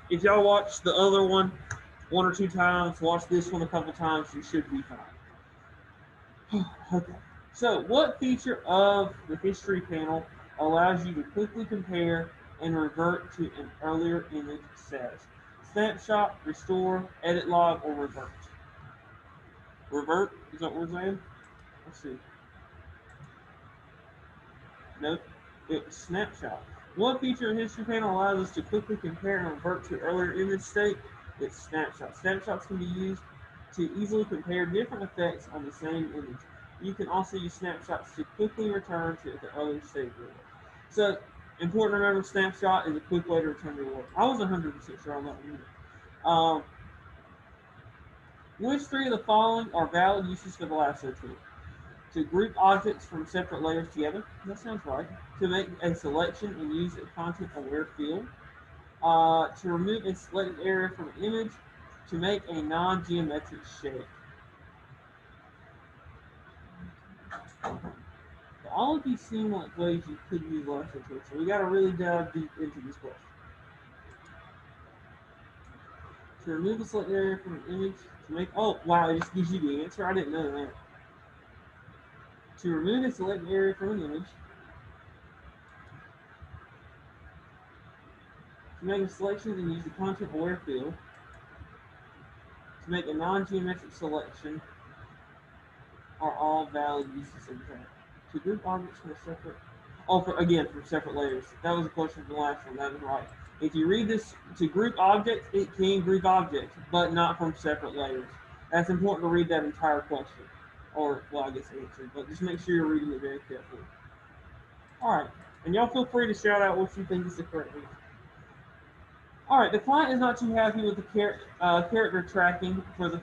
If y'all watch the other one or two times, watch this one a couple times, you should be fine. Okay. So, what feature of the history panel allows you to quickly compare and revert to an earlier image status? Snapshot, restore, edit log, or revert? Revert? Is that what we're saying? Let's see. Nope. It's snapshot. What feature of history panel allows us to quickly compare and revert to earlier image state? It's snapshot. Snapshots can be used to easily compare different effects on the same image. You can also use snapshots to quickly return to the earlier state of your work. So, important to remember, snapshot is a quick way to return to your work. I was 100% sure on that one. Which three of the following are valid uses for the lasso tool? To group objects from separate layers together. That sounds right. To make a selection and use a content-aware field. To remove a selected area from an image. To make a non-geometric shape. All of these seem like ways you could use lasso tool, so we got to really dive deep into this question. To remove a selected area from an image. To make, oh wow, it just gives you the answer. I didn't know that. To remove a selected area from an image. To make a selection and use the content-aware field. To make a non-geometric selection are all valid uses of that. To group objects from a separate, from separate layers. That was a question from the last one. That is right. If you read this to group objects, it can group objects, but not from separate layers. That's important to read that entire question, or well, I guess answer. But just make sure you're reading it very carefully. All right, and y'all feel free to shout out what you think is the correct answer. All right, the client is not too happy with the character tracking for the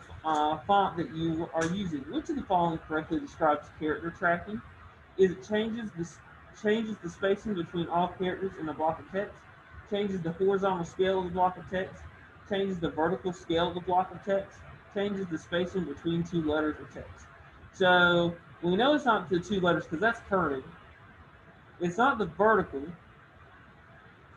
font that you are using. Which of the following correctly describes character tracking? Is it changes the spacing between all characters in a block of text, changes the horizontal scale of the block of text, changes the vertical scale of the block of text, changes the spacing between two letters of text. So we know it's not the two letters because that's kerning. It's not the vertical,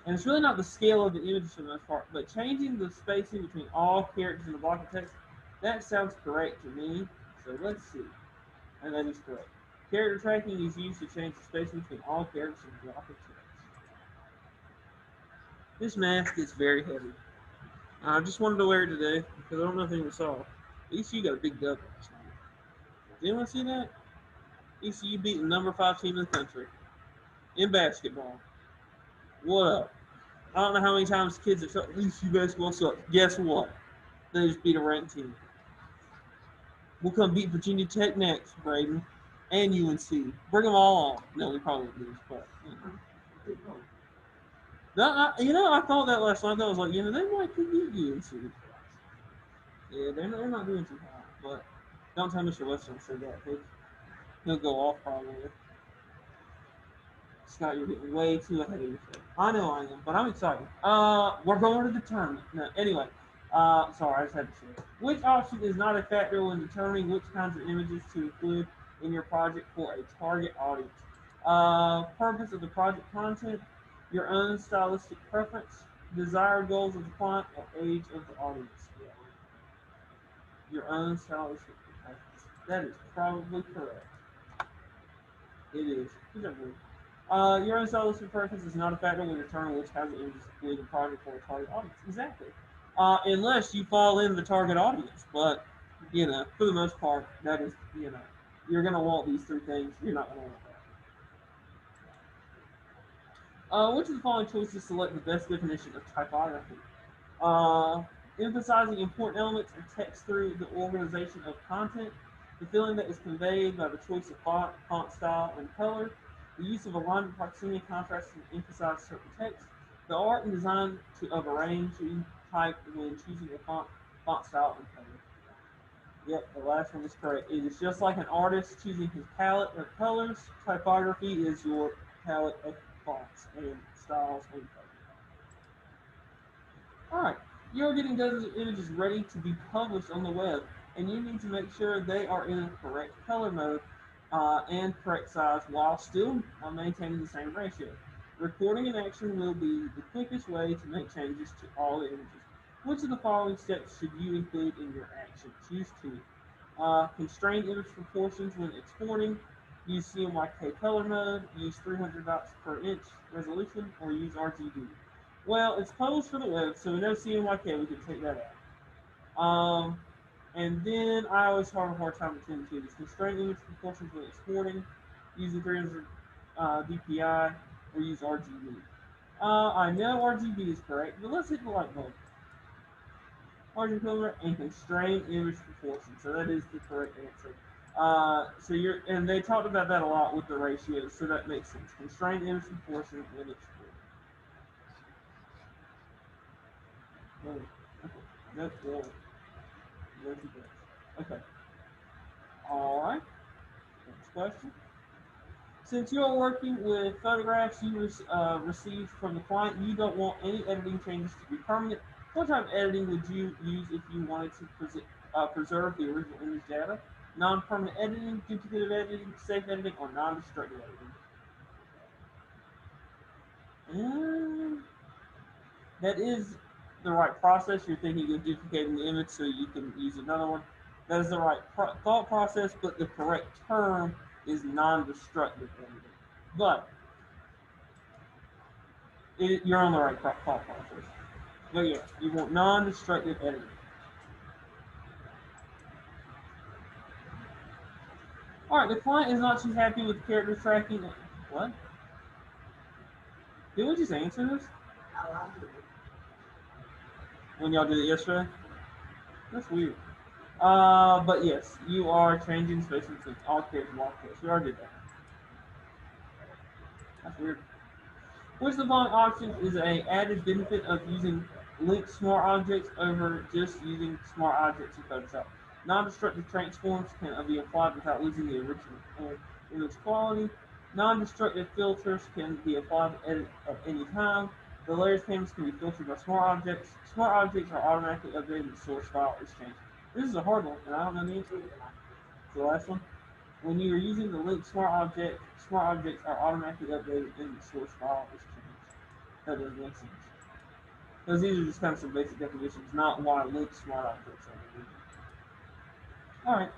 and it's really not the scale of the image for the most part, but changing the spacing between all characters in the block of text, that sounds correct to me. So let's see. And that is correct. Character tracking is used to change the spacing between all characters in the block of text. This mask is very heavy. I just wanted to wear it today because I don't know if anyone saw. ECU got a big dub last night. Did anyone see that? ECU beat the number 5 team in the country in basketball. What up? I don't know how many times kids have said ECU basketball sucks. Guess what? They just beat a ranked team. We'll come beat Virginia Tech next, Braden, and UNC. Bring them all on. No, we probably lose, but I thought that last night. I was like, they might could beat UNC. Yeah, they're not doing too hot, but don't tell Mr. Weston said that. He'll go off probably. Scott, you're getting way too ahead of yourself. I know I am, but I'm excited. We're going to the tournament. No, anyway. Sorry, I just had to say it. Which option is not a factor when determining which kinds of images to include in your project for a target audience? Purpose of the project content, your own stylistic preference, desired goals of the client, or age of the audience. Your own stylistic preference. That is probably correct. It is. Your own stylistic preference is not a factor when determining which kinds of images to include in the project for a target audience. Exactly. Unless you fall in the target audience. But, for the most part, that is, you're going to want these three things. You're not going to want that. Which of the following choices select the best definition of typography? Uh, Emphasizing important elements of text through the organization of content, the feeling that is conveyed by the choice of font style, and color, the use of alignment, proximity, contrast to emphasize certain text, the art and design of arranging type when choosing a font style, and color. Yep, the last one is correct. It is just like an artist choosing his palette of colors. Typography is your palette of fonts and styles and colors. Alright, you're getting dozens of images ready to be published on the web, and you need to make sure they are in a correct color mode and correct size while still maintaining the same ratio. Recording an action will be the quickest way to make changes to all the images. Which of the following steps should you include in your action? Choose two. Constrain image proportions when exporting. Use CMYK color mode. Use 300 dots per inch resolution, or use RGB. Well, it's posed for the web, so we know CMYK. We can take that out. And then I always have a hard time between the two. It's constrain image proportions when exporting, using 300 DPI, or use RGB. I know RGB is correct, but let's hit the light bulb. RGB color and constrain image proportion. So that is the correct answer. So you're, and they talked about that a lot with the ratios, so that makes sense. Constrain image proportion when exporting. Okay. That's good. Okay. All right. Next question. Since you are working with photographs you received from the client, you don't want any editing changes to be permanent. What type of editing would you use if you wanted to preserve the original image data? Non-permanent editing, duplicative editing, safe editing, or non-destructive editing? That is the right process. You're thinking of duplicating the image so you can use another one. That is the right thought process, but the correct term is non-destructive editing. But you're on the right thought process. But yeah, you want non-destructive editing. All right, the client is not too happy with character tracking. What? Did we just answer this? When y'all did it yesterday? That's weird. But yes, you are changing space between all cases and all cases. We already did that. That's weird. Which of the following options is a added benefit of using linked smart objects over just using smart objects in Photoshop? Non-destructive transforms can be applied without losing the original image quality. Non-destructive filters can be applied at any time. The layers panels can be filtered by smart objects. Smart objects are automatically updated when the source file is changed. This is a hard one, and I don't know the answer. The last one. When you are using the linked smart objects are automatically updated and the source file is changed. That doesn't make sense. Because these are just kind of some basic definitions, not why linked smart objects are needed. Alright.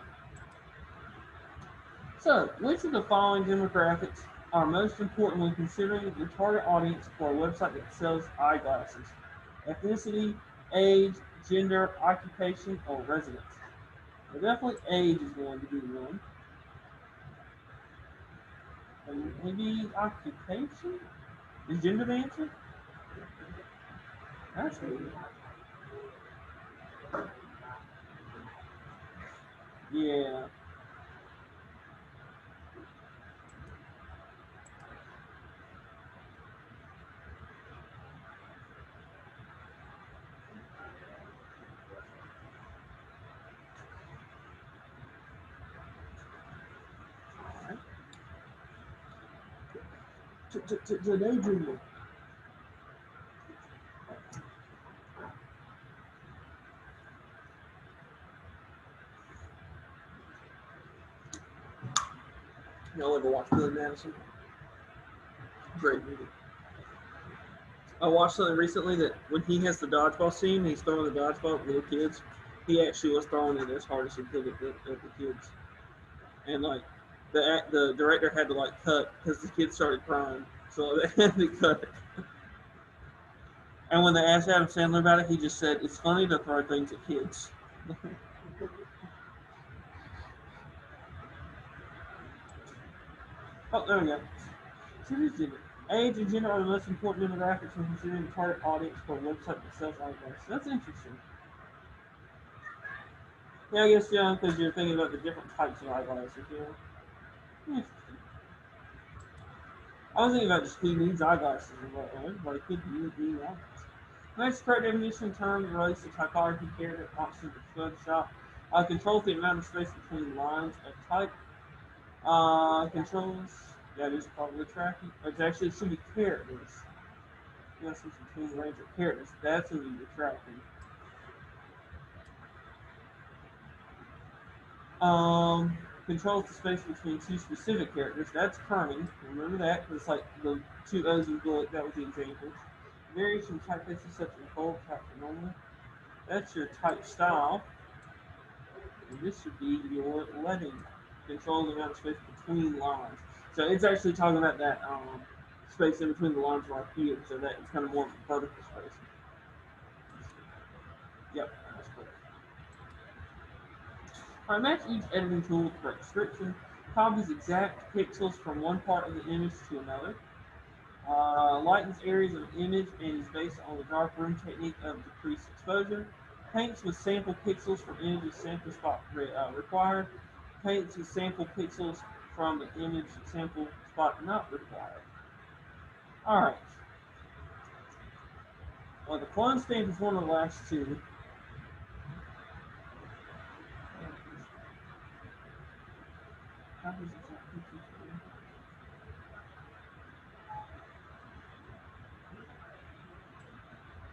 So, which of the following demographics are most important when considering the target audience for a website that sells eyeglasses? Ethnicity, age, gender, occupation, or residence? Well, definitely age is going to be one. And maybe occupation? Is gender the answer? That's weird. Yeah. Today, Junior. Y'all ever watch Billy Madison? Great movie. I watched something recently that when he has the dodgeball scene, he's throwing the dodgeball at little kids. He actually was throwing it as hard as he could at the kids, and like the director had to like cut because the kids started crying, so they had to cut it. And when they asked Adam Sandler about it, he just said it's funny to throw things at kids. Oh, there we go. So here's gender. Age and gender are the most important demographics when considering the target audience for a website that sells eyeglasses. That's interesting. Yeah, I guess because you're thinking about the different types of eyeglasses. Interesting. I was thinking about just who needs eyeglasses. Well, everybody could need eyeglasses. Next, correct definition term relates to typography, character, options of Photoshop. Controls the amount of space between lines of type. Controls, that is probably tracking. It actually should be characters. Yes, it's between the range of characters. That's who you're tracking. Um, Controls the space between two specific characters. That's kerning. Remember that, because it's like the two O's in bullet. That was the example. Variation typefaces such as bold, type, and normal. That's your type style. And this should be your leading. Control the amount of space between lines. So it's actually talking about that space in between the lines right here. So that it's kind of more vertical space. Yep, that's correct. Alright, match each editing tool with the correct description. Copies exact pixels from one part of the image to another. Lightens areas of an image and is based on the dark room technique of decreased exposure. Paints with sample pixels from images sample spot required. Paints with sample pixels from the image sample spot not required. Alright. Well, the clone stamp is one of the last two.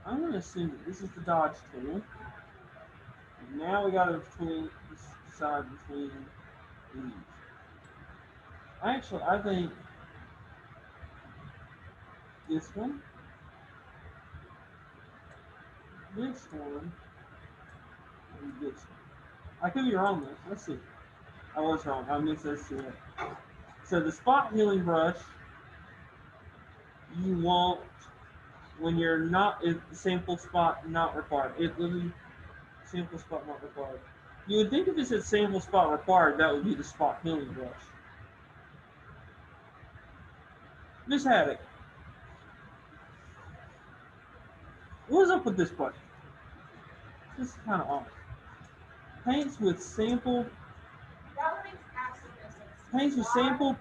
I'm going to assume that this is the dodge tool. And now we got to decide between these. Actually, I think this one, this one, and this one. I could be wrong though. Let's see. I was wrong. I missed this here. So the spot healing brush, you want when you're not in sample spot not required. It literally sample spot not required. You would think if it said sample spot required, that would be the spot healing brush. Miss Haddock, what is up with this question? This is kind of odd. Paints with sample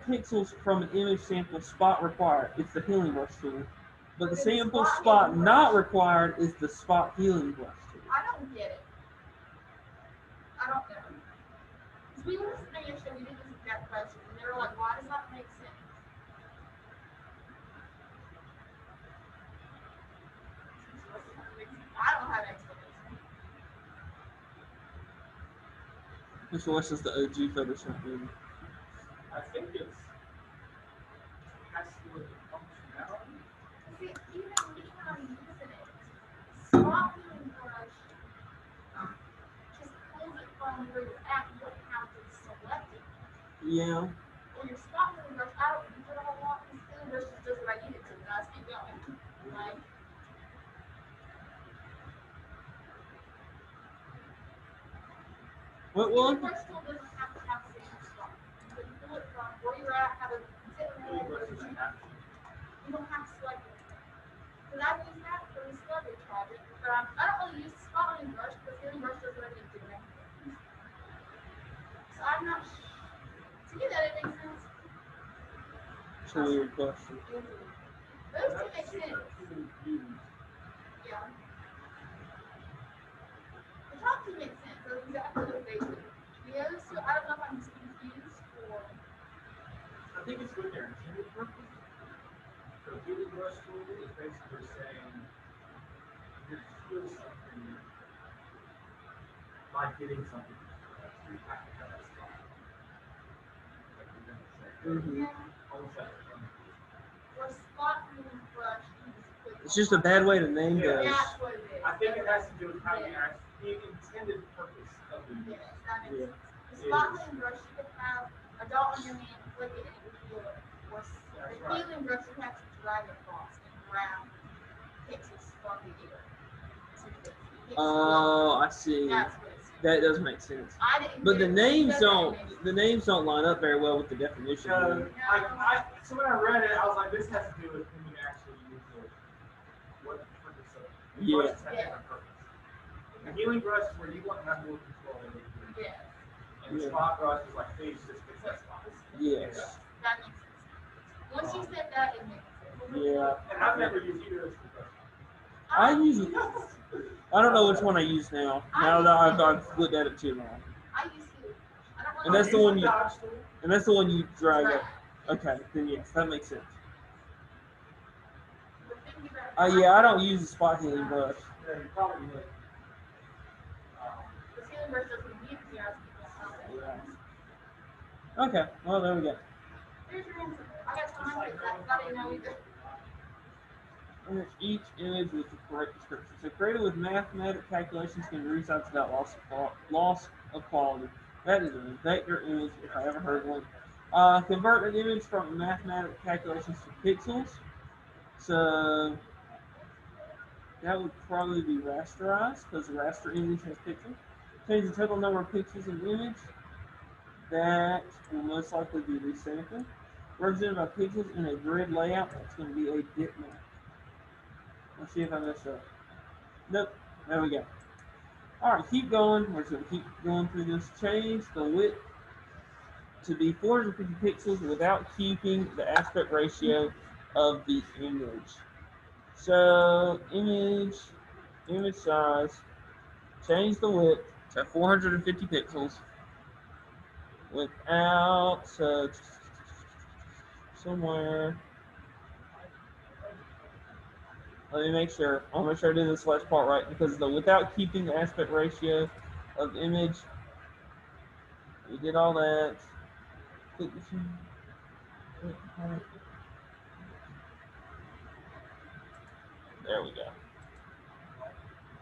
pixels from an image sample spot required. It's the healing brush tool. But the sample spot not required is the spot healing brush tool. I don't get it. I don't know. Because we were sitting here, we did this exact question, and they were like, why does that make sense? I don't have an explanation. Mr. West is the OG Photoshop movie. I think it has to do with the functionality. See, even when I'm using it, spot healing brush just pulls it from where you're at. You don't have to select it. Yeah. Or your spot healing brush, I don't use it a whole lot. This healing brush just does what I need it to, and I just keep going. Like, Well, healing brush tool doesn't have to have the same spot. You can pull it from where you're at, have it sit in there, you don't have to select it. Because I've used that for the Discovery project, but I don't really use the spot healing brush because healing brush does what I need to do. So I'm not to me that it makes sense. it's a weird question. Those two make sense. Yeah. The top two make sense. Those exactly what they do. The other two, I don't know if I'm just confused or. I think it's with their intended purpose. The healing brush tool is basically saying you heal something by getting something. You have to have that spot. Like you're going to say. Yeah. Almost like Or spot healing brush. It's just a bad way to name those. That's what it is. I think it has to do with how you actually the intended purpose of the Yes, that makes Yeah. sense. The spot healing brush, you could have a dot on your hand, click it, and it would heal it. Or the healing brush, you have to drag across and grab pixels from the air. Oh, I see. That's what it's. That does make sense. I didn't But get the it. names It don't. doesn't The names don't line up very well with the definition. So, so when I read it, I was like, this has to do with when you actually use it. What the purpose of it. The Yeah. brushes have different purpose. The healing brush is where you want to have more control over it. Yes, And the Yeah. spot brush is like, please just fix that spot. Yes. that makes sense. Once you said that, it makes sense. Yeah. And I've never used either of those brushes. I use it. I don't know which one I use now. Now that I've looked at it too long. I use healing. I don't And really that's the one you. Dodge tool. And that's the one you drag drag. up. Okay, then yes, that makes sense. But think about it. Yeah, I don't use the spot healing brush. Yeah, you probably would. The healing brush doesn't need to be as people. Yeah. Okay, well, there we go. Here's your answer. I got time to that. I didn't know either. Furnish each image with the correct description. So created with mathematic calculations can be resized without loss of quality. That is a vector image if I ever heard one. Convert an image from mathematic calculations to pixels. So that would probably be rasterized because the raster image has pixels. Change the total number of pixels in the image. That will most likely be resampled. Represented by pixels in a grid layout. That's going to be a bitmap. Let's see if I messed up. Nope. There we go. Alright, keep going. We're just going to keep going through this. Change the width to be 450 pixels without keeping the aspect ratio of the image. So, image size, change the width to 450 pixels without, somewhere, let me make sure, I'll make sure I do this last part right, because without keeping the aspect ratio of the image, we did all that. Click this one. There we go.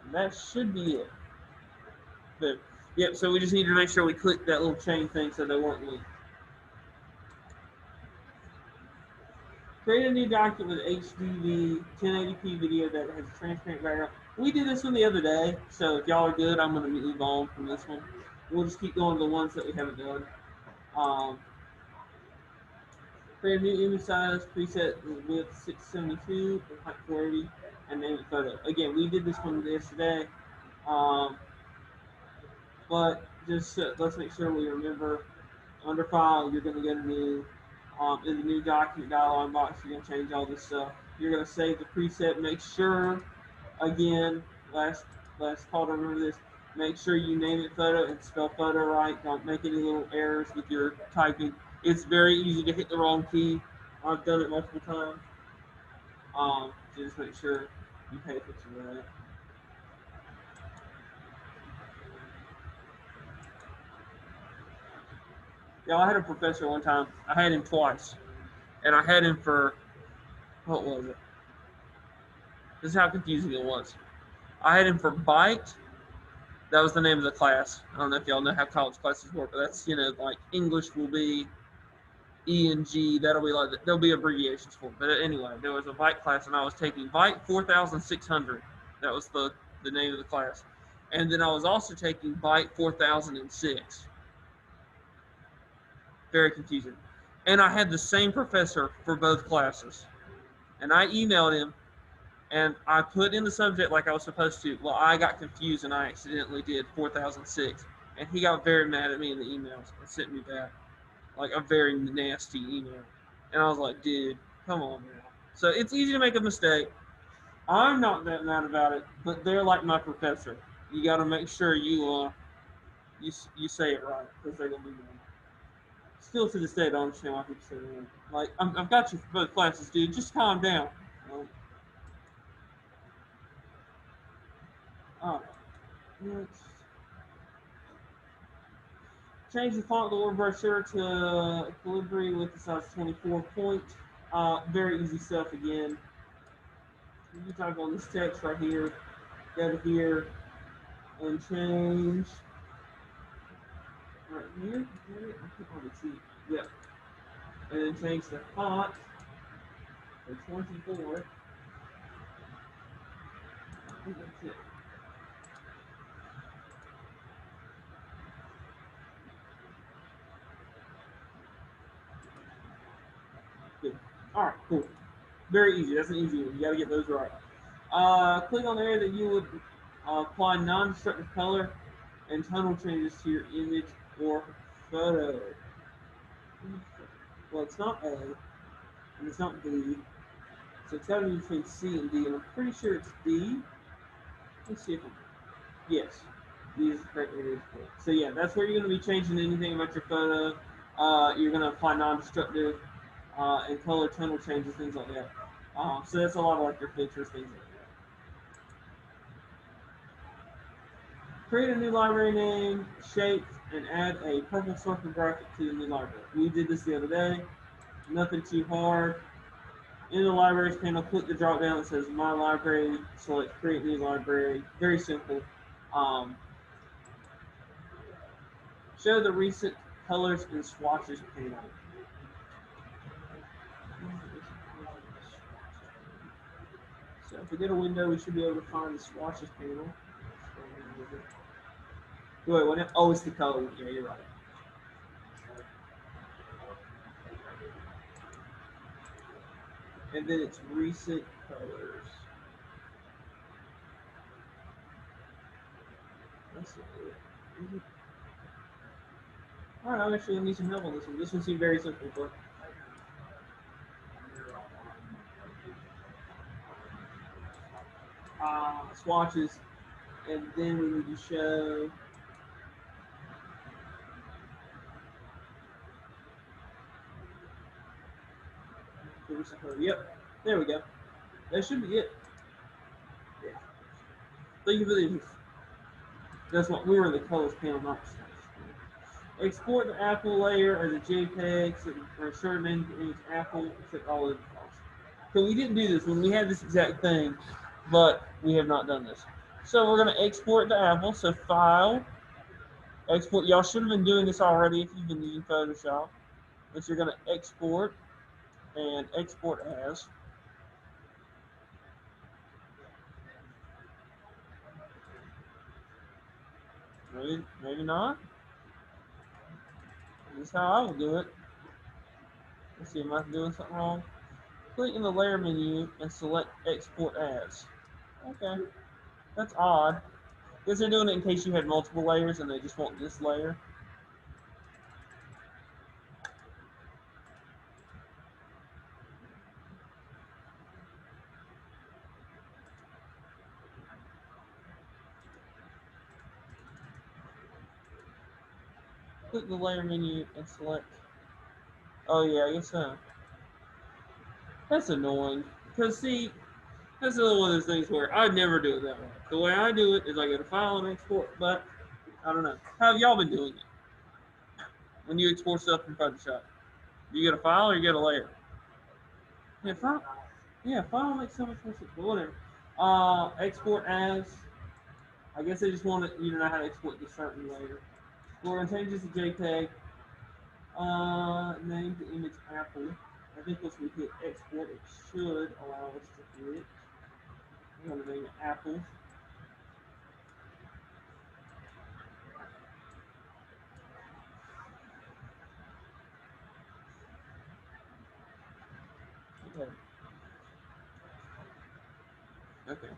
And that should be it. But, yep, so we just need to make sure we click that little chain thing so they won't leak. Create a new document with HDV 1080p video that has a transparent background. We did this one the other day, so if y'all are good, I'm going to move on from this one. We'll just keep going to the ones that we haven't done. Create a new image size preset with 672 and height 480 and name it photo. Again, we did this one yesterday, but just let's make sure we remember under file, you're going to go to new, in the new document dialog box, you're going to change all this stuff. You're going to save the preset. Make sure, again, last call to remember this, make sure you name it photo and spell photo right. Don't make any little errors with your typing. It's very easy to hit the wrong key. I've done it multiple times. So just make sure you pay attention to that. Yeah, I had a professor one time. I had him twice. And I had him for, what was it? This is how confusing it was. I had him for Byte. That was the name of the class. I don't know if y'all know how college classes work, but that's, like English will be E and G. That'll be like, there'll be abbreviations for it. But anyway, there was a Byte class, and I was taking Byte 4600. That was the name of the class. And then I was also taking Byte 4006. Very confusing. And I had the same professor for both classes. And I emailed him, and I put in the subject like I was supposed to. Well, I got confused, and I accidentally did 4006. And he got very mad at me in the emails and sent me back like a very nasty email. And I was like, dude, come on now. So it's easy to make a mistake. I'm not that mad about it, but they're like my professor. You got to make sure you say it right because they're gonna be mad. Still to this day, I don't understand why people say that. Like, I've got you for both classes, dude. Just calm down. Alright. Next. Change the font of the word brochure to Calibri with the size 24 point. Very easy stuff again. You type on this text right here, go to here, and change right here. I can't really see. Yep. And then change the font to 24. I think that's it. Good. Alright, cool. Very easy. That's an easy one. You gotta get those right. Click on the area that you would apply non-destructive color and tonal changes to your image or photo. Well, it's not A, and it's not B, so it's got to be between C and D, and I'm pretty sure it's D. Let's see if it, yes, D is the correct area. So yeah, that's where you're going to be changing anything about your photo. You're going to apply non-destructive and color tonal changes, things like that. So that's a lot of like your filters, things like that. Create a new library name, shape, and add a purple circle graphic to the new library. We did this the other day. Nothing too hard. In the libraries panel, click the drop down that says My Library, select Create New Library. Very simple. Um, show the recent colors and swatches panel. So if we get a window, we should be able to find the swatches panel. Wait, what? Oh, it's the color. Yeah, you're right. And then it's recent colors. That's it. All right, I'm actually gonna need some help on this one. This one seemed very simple, but swatches, and then we need to show. Yep, there we go. That should be it. Yeah. Thank you for the. That's what we were in the colors panel, not the swatches. Export the Apple layer as a JPEG or a certain image Apple, except all of the files. So we didn't do this when we had this exact thing, but we have not done this. So we're going to export to Apple. So File, Export. Y'all should have been doing this already if you've been using Photoshop. But you're going to export and export as. Maybe not. This is how I will do it. Let's see, am I doing something wrong? Click in the layer menu and select export as. Okay, that's odd. Because they're doing it in case you had multiple layers and they just want this layer. Click the layer menu and select. Oh yeah, I guess so. That's annoying. Because see, that's another one of those things where I never do it that way. The way I do it is I go to File and Export, but I don't know. How have y'all been doing it? When you export stuff from Photoshop? Do you get a file or you get a layer? Yeah, file. Yeah, file makes so much more sense. But whatever. Export as. I guess they just want you to know how to export the certain layer. We're gonna change this to JPEG. Name the image Apple. I think once we hit export, it should allow us to hit. We're gonna name it Apple. Okay. Okay.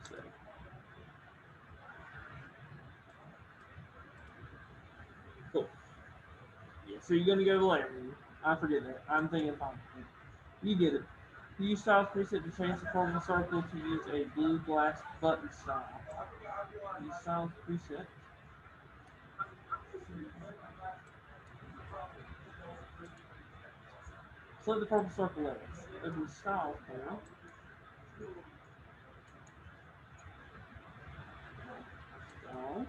So, cool. Yeah. So you're gonna go to layer menu. I forget that. I'm thinking fine. You get it. Use styles preset to change the form of the circle to use a blue glass button style. Use styles preset. Select the purple circle layer. Open the styles panel. Styles.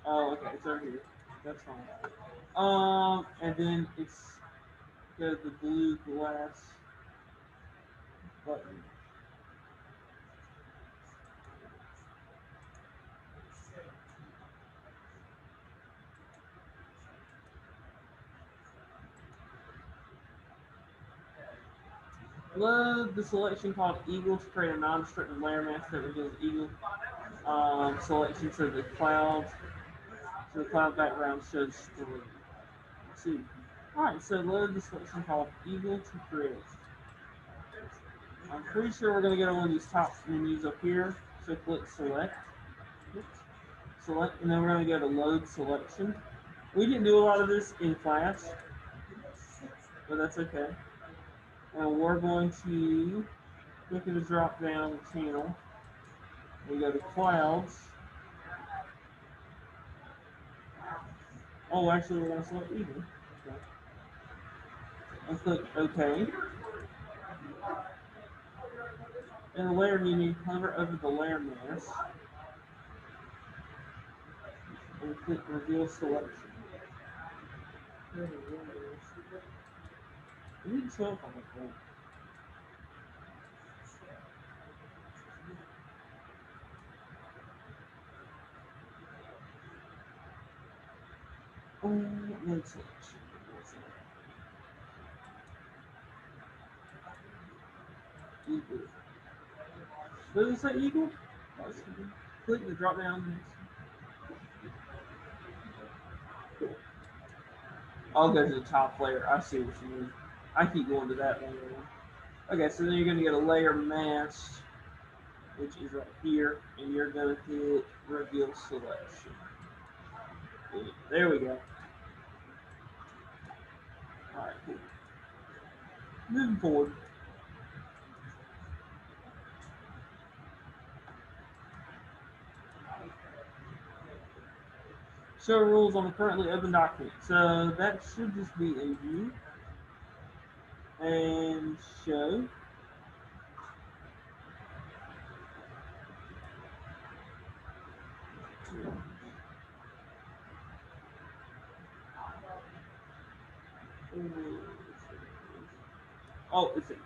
Oh, okay, it's over here. That's fine. And then it's the blue glass button. Load the selection called Eagle to create a non-destructive layer mask that reveals Eagle selection so the cloud background shows story. Let's see. Alright, so load the selection called Eagle to create. I'm pretty sure we're going to get on one of these top menus up here. So click select. Select, and then we're going to go to load selection. We didn't do a lot of this in class, but that's okay. And we're going to look at the drop down channel. We go to clouds. Oh, actually, we're going to select Eagle. Okay. And click OK. In the layer menu, hover over the layer mask. and click reveal selection. It didn't show up on the phone. Node selection. Equal. Does it say equal? Click the drop down. I'll go to the top layer. I see what you mean. I keep going to that layer. Okay, so then you're going to get a layer mask, which is right here, and you're going to hit reveal selection. There we go. Alright, cool. Moving forward. Show rules on the currently open document. So that should just be a view. And show. Oh, it's it.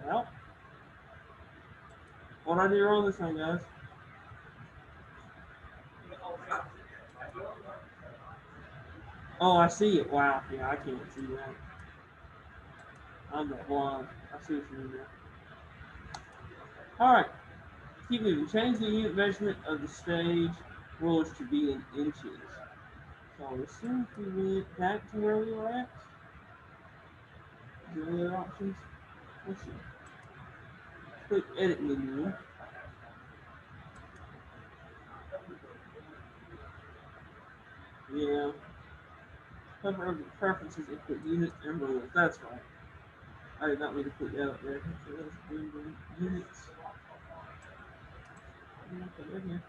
Well, what I do wrong this time, guys? Oh, I see it. Wow. Yeah, I can't see that. I'm not blind. I see what you mean there. Alright. Keep moving. Change the unit measurement of the stage rulers to be in inches. So as soon as we went back to where we were at, is there any other options? Let's see. Click edit menu. Yeah. Cover over preferences and put units and rules. That's right. I did not mean to put that up there. So let's do the units. Okay, right here.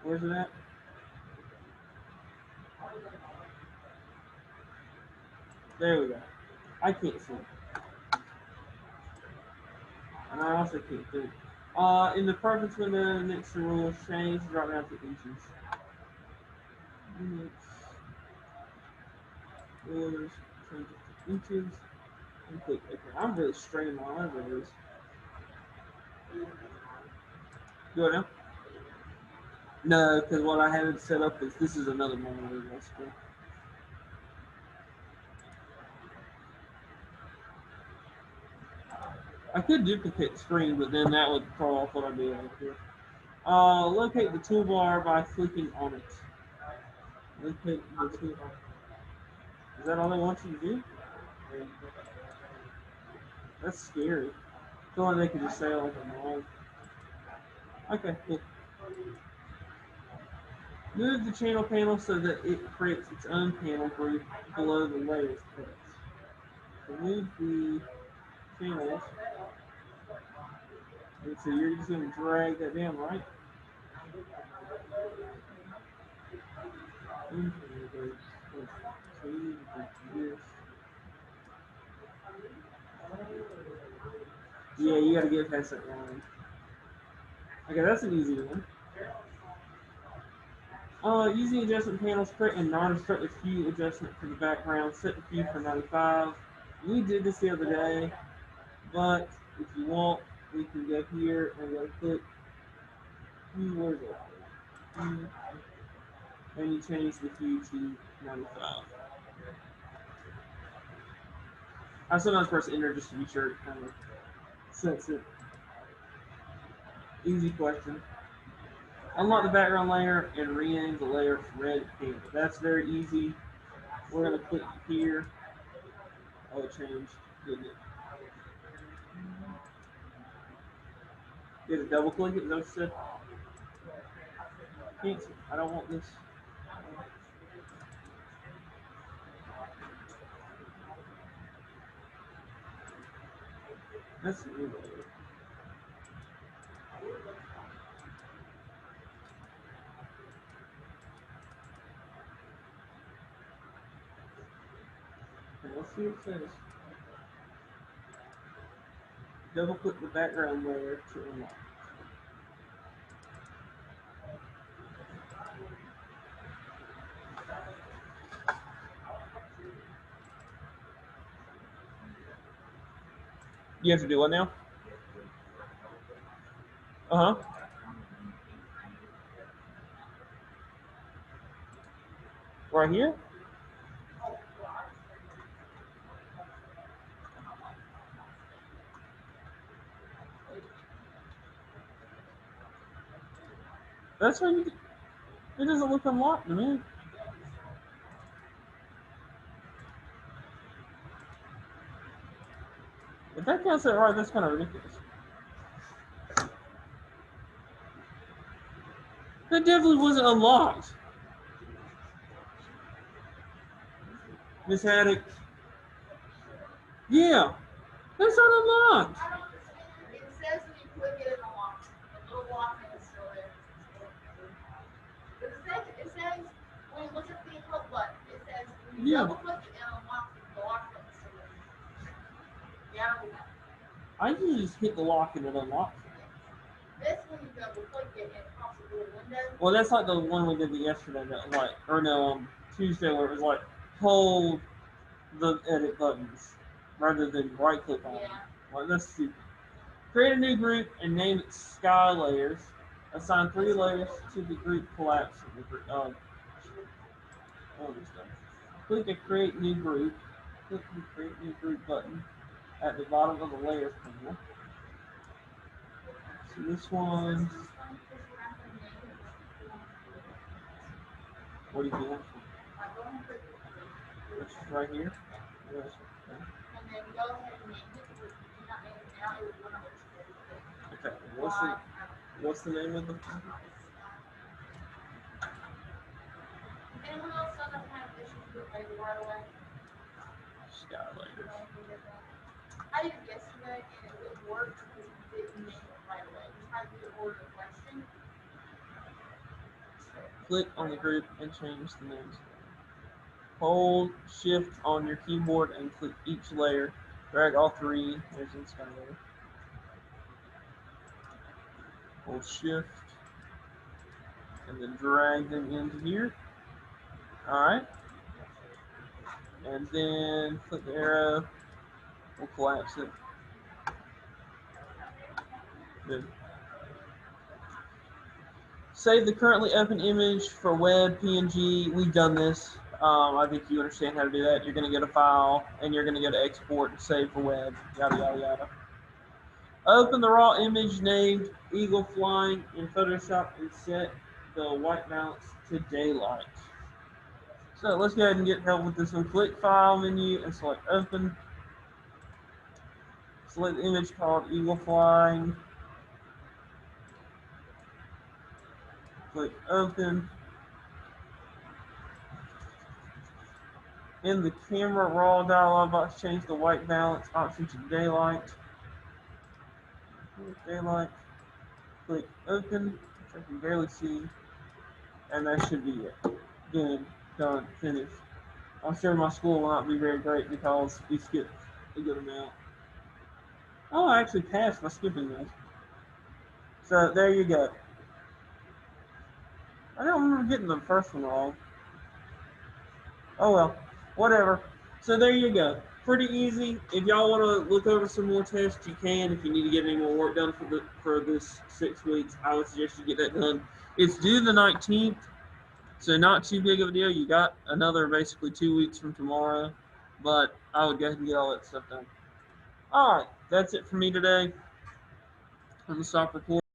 Where's it at? There we go. I can't see. And I also can't do. In the preference window next to rules, change, drop down to inches. Units, rulers, change it to inches, and click OK. I'm really straining my eyes over this. Go now. No, because what I have it set up is this is another monitor recipe. I could duplicate the screen, but then that would throw off what I did right here. Locate the toolbar by clicking on it. Locate the toolbar. Is that all they want you to do? That's scary. I feel like they could just say like I'm wrong. Okay, cool. Move the channel panel so that it creates its own panel group below the layers text. Remove the channels. And so you're just going to drag that down, right? Yeah, you gotta get past that line. Okay, that's an easy one. Using adjustment panels, create a non-destructive hue adjustment for the background. Set the hue for 95. We did this the other day, but if you want, we can go here and go click hue, where's it? Hue, and you change the hue to 95. I sometimes press enter just to be sure it kind of sets it. Easy question. Unlock the background layer and rename the layer from red to pink. That's very easy. We're going to click here. Oh, it changed, didn't it? Did it double click it? Is that what you said? Cancel. I don't want this. That's the new layer. Let's see what it says. Double click the background layer to unlock. You have to do what now? Uh huh. Right here? That's why you. It doesn't look unlocked to me. If that counts it right, that's kind of ridiculous. That definitely wasn't unlocked. Miss Haddock. Yeah, that's not unlocked. I don't understand. It says when you click it, it unlocks. The little lock thing is still there. But it says when you look at the help button, it says when you Yeah. double click it, it unlocks the lock thing is still there. Yeah, I don't know. I usually just hit the lock and it unlocks. This when you double click it, it pops a little window. Well, that's like the one we did yesterday, that like, or no, on Tuesday, where it was like hold the edit buttons rather than right click on them. Yeah. Like, that's stupid. Create a new group and name it Sky Layers. Assign 3 layers to the group collapse of the group. Click the Create New Group. Click the Create New Group button at the bottom of the Layers panel. So this one. What do you do? Which is right here. Yes. And then go ahead and name it. If you not name it now, it would run over to Okay. What's the name of the? Anyone else doesn't have issues with like right away? Sky Layers. I did it yesterday and it would work because we didn't name it right away. We tried to order a question. Click on the group and change the names. Hold Shift on your keyboard and click each layer. Drag all 3. There's in Sky Layer. Hold Shift and then drag them into here. Alright. And then click the arrow. We'll collapse it. Good. Save the currently open image for web, PNG. We've done this. I think you understand how to do that. You're going to go to File, and you're going to go to Export and Save for web, yada, yada, yada. Open the raw image named Eagle Flying in Photoshop and set the white balance to daylight. So let's go ahead and get help with this one. Click File menu and select Open. Select the image called Eagle Flying. Click Open. In the camera raw dialog box, change the white balance option to daylight. Daylight. Click Open, which I can barely see. And that should be it. Good. Done. Finished. I'm sure my score will not be very great because we skipped a good amount. Oh, I actually passed by skipping this. So there you go. I don't remember getting the first one wrong. Oh well, whatever. So there you go. Pretty easy. If y'all want to look over some more tests, you can. If you need to get any more work done for this 6 weeks, I would suggest you get that done. It's due the 19th, so not too big of a deal. You got another basically 2 weeks from tomorrow, but I would go ahead and get all that stuff done. All right, that's it for me today. I'm gonna stop recording.